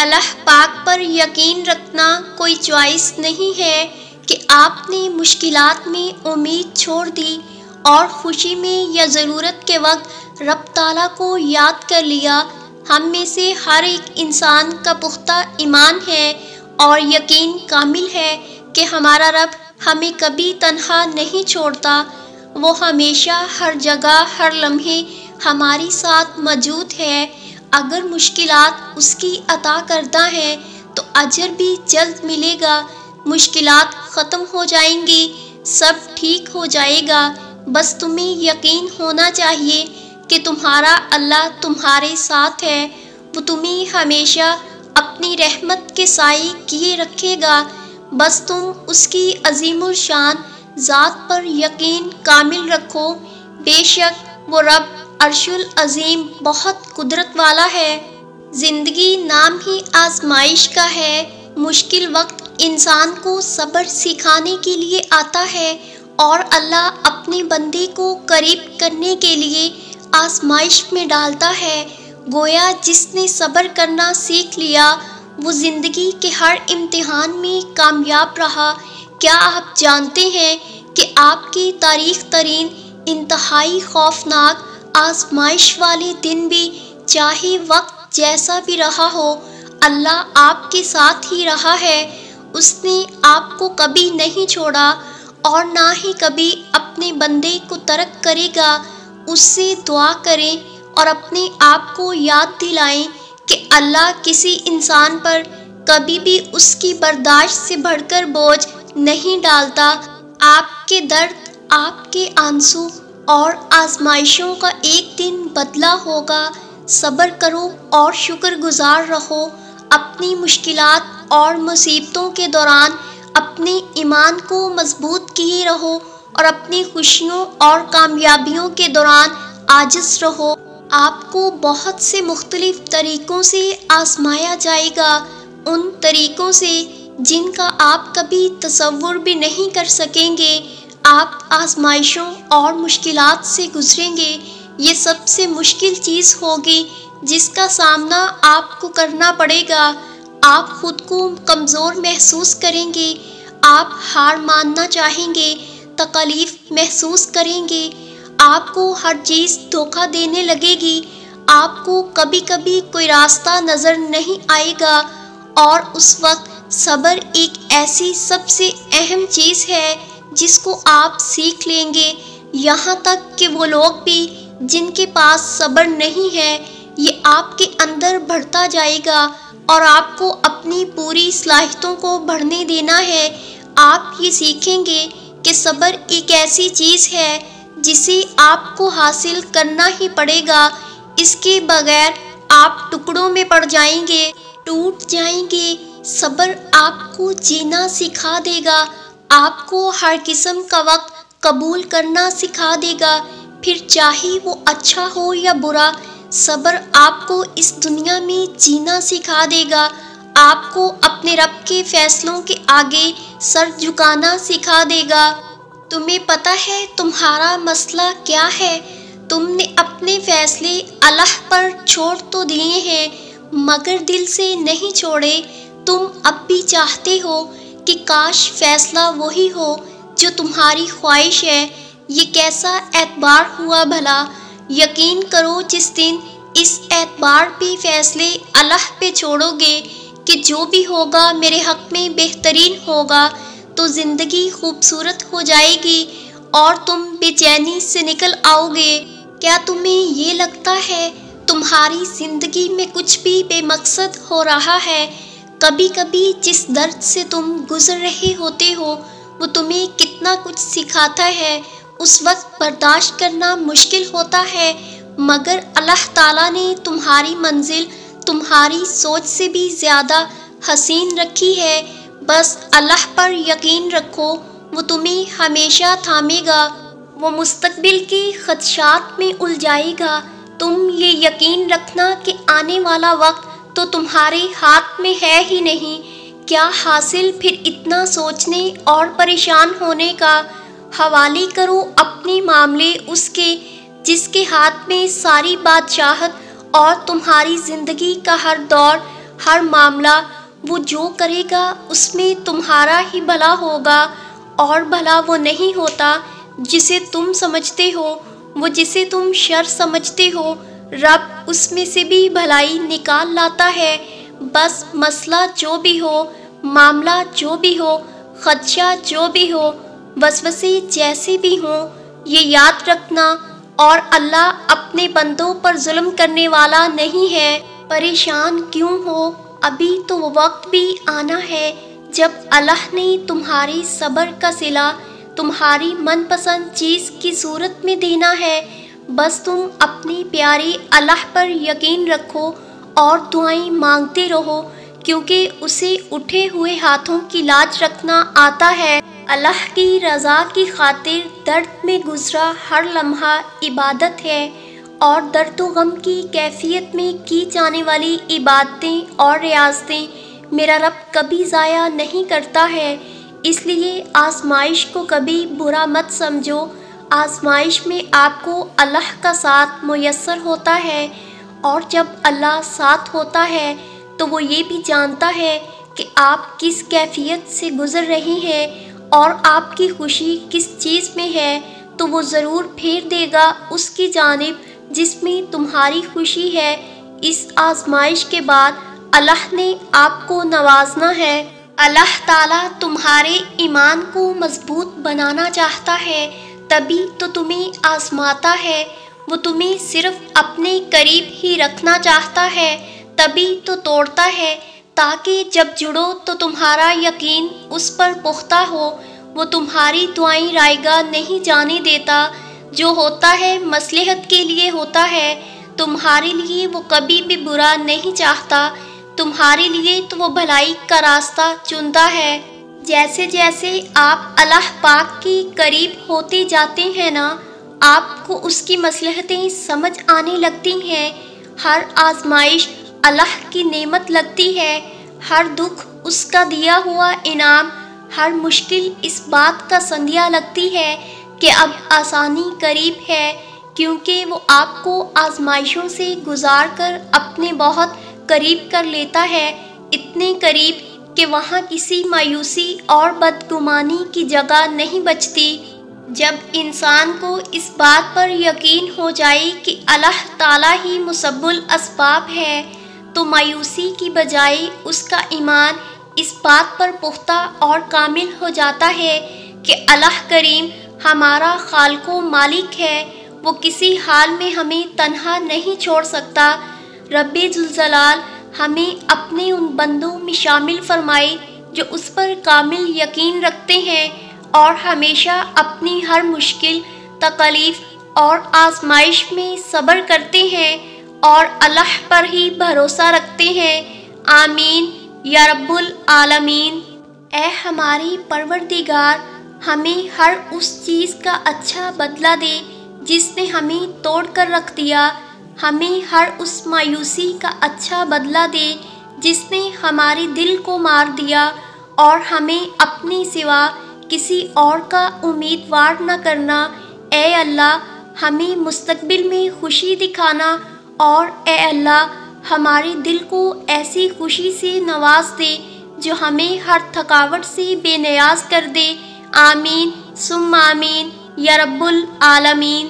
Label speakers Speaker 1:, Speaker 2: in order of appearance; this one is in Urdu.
Speaker 1: اللہ پاک پر یقین رکھنا کوئی چوائس نہیں ہے کہ آپ نے مشکلات میں امید چھوڑ دی اور خوشی میں یا ضرورت کے وقت رب تعالیٰ کو یاد کر لیا۔ ہم میں سے ہر ایک انسان کا پختہ ایمان ہے اور یقین کامل ہے کہ ہمارا رب ہمیں کبھی تنہا نہیں چھوڑتا، وہ ہمیشہ ہر جگہ ہر لمحے ہمارے ساتھ موجود ہے۔ اگر مشکلات اس کی عطا کردہ ہیں تو اجر بھی جلد ملے گا، مشکلات ختم ہو جائیں گی، سب ٹھیک ہو جائے گا۔ بس تمہیں یقین ہونا چاہیے کہ تمہارا اللہ تمہارے ساتھ ہے، وہ تمہیں ہمیشہ اپنی رحمت کے سائے کیے رکھے گا۔ بس تم اس کی عظیم الشان ذات پر یقین کامل رکھو، بے شک وہ رب عرش العظیم بہت قدرت والا ہے۔ زندگی نام ہی آزمائش کا ہے، مشکل وقت انسان کو صبر سکھانے کے لیے آتا ہے اور اللہ اپنے بندے کو قریب کرنے کے لیے آزمائش میں ڈالتا ہے۔ گویا جس نے صبر کرنا سیکھ لیا وہ زندگی کے ہر امتحان میں کامیاب رہا۔ کیا آپ جانتے ہیں کہ آپ کی تاریخ ترین انتہائی خوفناک آزمائش والے دن بھی چاہے وقت جیسا بھی رہا ہو، اللہ آپ کے ساتھ ہی رہا ہے۔ اس نے آپ کو کبھی نہیں چھوڑا اور نہ ہی کبھی اپنے بندے کو ترک کرے گا۔ اس سے دعا کریں اور اپنے آپ کو یاد دلائیں کہ اللہ کسی انسان پر کبھی بھی اس کی برداشت سے بڑھ کر بوجھ نہیں ڈالتا۔ آپ کے درد، آپ کے آنسو اور آزمائشوں کا ایک دن بدلہ ہوگا۔ صبر کرو اور شکر گزار رہو۔ اپنی مشکلات اور مصیبتوں کے دوران اپنے ایمان کو مضبوط کیے رہو اور اپنی خوشیوں اور کامیابیوں کے دوران عاجز رہو۔ آپ کو بہت سے مختلف طریقوں سے آزمایا جائے گا، ان طریقوں سے جن کا آپ کبھی تصور بھی نہیں کر سکیں گے۔ آپ آزمائشوں اور مشکلات سے گزریں گے، یہ سب سے مشکل چیز ہوگی جس کا سامنا آپ کو کرنا پڑے گا۔ آپ خود کو کمزور محسوس کریں گے، آپ ہار ماننا چاہیں گے، تکلیف محسوس کریں گے، آپ کو ہر چیز دھوکہ دینے لگے گی، آپ کو کبھی کبھی کوئی راستہ نظر نہیں آئے گا، اور اس وقت صبر ایک ایسی سب سے اہم چیز ہے جس کو آپ سیکھ لیں گے۔ یہاں تک کہ وہ لوگ بھی جن کے پاس صبر نہیں ہے، یہ آپ کے اندر بڑھتا جائے گا اور آپ کو اپنی پوری صلاحیتوں کو بڑھنے دینا ہے۔ آپ یہ سیکھیں گے کہ صبر ایک ایسی چیز ہے جسے آپ کو حاصل کرنا ہی پڑے گا، اس کے بغیر آپ ٹکڑوں میں پڑ جائیں گے، ٹوٹ جائیں گے۔ صبر آپ کو جینا سکھا دے گا، آپ کو ہر قسم کا وقت قبول کرنا سکھا دے گا، پھر چاہے وہ اچھا ہو یا برا۔ صبر آپ کو اس دنیا میں جینا سکھا دے گا، آپ کو اپنے رب کے فیصلوں کے آگے سر جھکانا سکھا دے گا۔ تمہیں پتہ ہے تمہارا مسئلہ کیا ہے؟ تم نے اپنے فیصلے اللہ پر چھوڑ تو دیے ہیں مگر دل سے نہیں چھوڑے۔ تم اب بھی چاہتے ہو کہ کاش فیصلہ وہی ہو جو تمہاری خواہش ہے۔ یہ کیسا اعتبار ہوا بھلا؟ یقین کرو جس دن اس اعتبار پہ فیصلے اللہ پہ چھوڑو گے کہ جو بھی ہوگا میرے حق میں بہترین ہوگا، تو زندگی خوبصورت ہو جائے گی اور تم بے چینی سے نکل آؤ گے۔ کیا تمہیں یہ لگتا ہے تمہاری زندگی میں کچھ بھی بے مقصد ہو رہا ہے؟ کبھی کبھی جس درد سے تم گزر رہے ہوتے ہو وہ تمہیں کتنا کچھ سکھاتا ہے، اس وقت برداشت کرنا مشکل ہوتا ہے، مگر اللہ تعالیٰ نے تمہاری منزل تمہاری سوچ سے بھی زیادہ حسین رکھی ہے۔ بس اللہ پر یقین رکھو، وہ تمہیں ہمیشہ تھامے گا، وہ مستقبل کے خدشات میں الجھائے گا۔ تم یہ یقین رکھنا کہ آنے والا وقت تو تمہارے ہاتھ میں ہے ہی نہیں۔ کیا حاصل پھر اتنا سوچنے اور پریشان ہونے کا؟ حوالے کرو اپنے معاملے اس کے جس کے ہاتھ میں ساری بادشاہت اور تمہاری زندگی کا ہر دور ہر معاملہ وہ جو کرے گا اس میں تمہارا ہی بھلا ہوگا، اور بھلا وہ نہیں ہوتا جسے تم سمجھتے ہو، وہ جسے تم شر سمجھتے ہو رب اس میں سے بھی بھلائی نکال لاتا ہے۔ بس مسئلہ جو بھی ہو، معاملہ جو بھی ہو، خدشہ جو بھی ہو، وسوسے جیسے بھی ہوں، یہ یاد رکھنا، اور اللہ اپنے بندوں پر ظلم کرنے والا نہیں ہے۔ پریشان کیوں ہو؟ ابھی تو وہ وقت بھی آنا ہے جب اللہ نے تمہاری صبر کا صلہ تمہاری من پسند چیز کی صورت میں دینا ہے۔ بس تم اپنی پیاری اللہ پر یقین رکھو اور دعائیں مانگتے رہو، کیونکہ اسے اٹھے ہوئے ہاتھوں کی لاج رکھنا آتا ہے۔ اللہ کی رضا کی خاطر درد میں گزرا ہر لمحہ عبادت ہے، اور درد و غم کی کیفیت میں کی جانے والی عبادتیں اور ریاضتیں میرا رب کبھی ضائع نہیں کرتا ہے۔ اس لیے آزمائش کو کبھی برا مت سمجھو۔ آزمائش میں آپ کو اللہ کا ساتھ میسر ہوتا ہے، اور جب اللہ ساتھ ہوتا ہے تو وہ یہ بھی جانتا ہے کہ آپ کس کیفیت سے گزر رہے ہیں اور آپ کی خوشی کس چیز میں ہے، تو وہ ضرور پھیر دے گا اس کی جانب جس میں تمہاری خوشی ہے۔ اس آزمائش کے بعد اللہ نے آپ کو نوازنا ہے۔ اللہ تعالیٰ تمہارے ایمان کو مضبوط بنانا چاہتا ہے، تبھی تو تمہیں آزماتا ہے۔ وہ تمہیں صرف اپنے قریب ہی رکھنا چاہتا ہے، تبھی تو توڑتا ہے، تاکہ جب جڑو تو تمہارا یقین اس پر پختہ ہو۔ وہ تمہاری دعائیں رائیگاں نہیں جانے دیتا، جو ہوتا ہے مصلحت کے لیے ہوتا ہے، تمہارے لیے وہ کبھی بھی برا نہیں چاہتا، تمہارے لیے تو وہ بھلائی کا راستہ چنتا ہے۔ جیسے جیسے آپ اللہ پاک کے قریب ہوتے جاتے ہیں نا، آپ کو اس کی مصلحتیں سمجھ آنے لگتی ہیں۔ ہر آزمائش اللہ کی نعمت لگتی ہے، ہر دکھ اس کا دیا ہوا انعام، ہر مشکل اس بات کا سندھیا لگتی ہے کہ اب آسانی قریب ہے، کیونکہ وہ آپ کو آزمائشوں سے گزار کر اپنے بہت قریب کر لیتا ہے، اتنے قریب کہ وہاں کسی مایوسی اور بدگمانی کی جگہ نہیں بچتی۔ جب انسان کو اس بات پر یقین ہو جائے کہ اللہ تعالیٰ ہی مسبب الاسباب ہے، تو مایوسی کی بجائے اس کا ایمان اس بات پر پختہ اور کامل ہو جاتا ہے کہ اللہ کریم ہمارا خالق و مالک ہے، وہ کسی حال میں ہمیں تنہا نہیں چھوڑ سکتا۔ رب ذوالجلال ہمیں اپنے ان بندوں میں شامل فرمائے جو اس پر کامل یقین رکھتے ہیں اور ہمیشہ اپنی ہر مشکل، تکلیف اور آزمائش میں صبر کرتے ہیں اور اللہ پر ہی بھروسہ رکھتے ہیں۔ آمین یا رب العالمین۔ اے ہماری پروردگار، ہمیں ہر اس چیز کا اچھا بدلہ دے جس نے ہمیں توڑ کر رکھ دیا، ہمیں ہر اس مایوسی کا اچھا بدلہ دے جس نے ہمارے دل کو مار دیا، اور ہمیں اپنے سوا کسی اور کا امیدوار نہ کرنا۔ اے اللہ، ہمیں مستقبل میں خوشی دکھانا، اور اے اللہ ہمارے دل کو ایسی خوشی سے نواز دے جو ہمیں ہر تھکاوٹ سے بے نیاز کر دے۔ آمین ثم آمین یا رب العالمین۔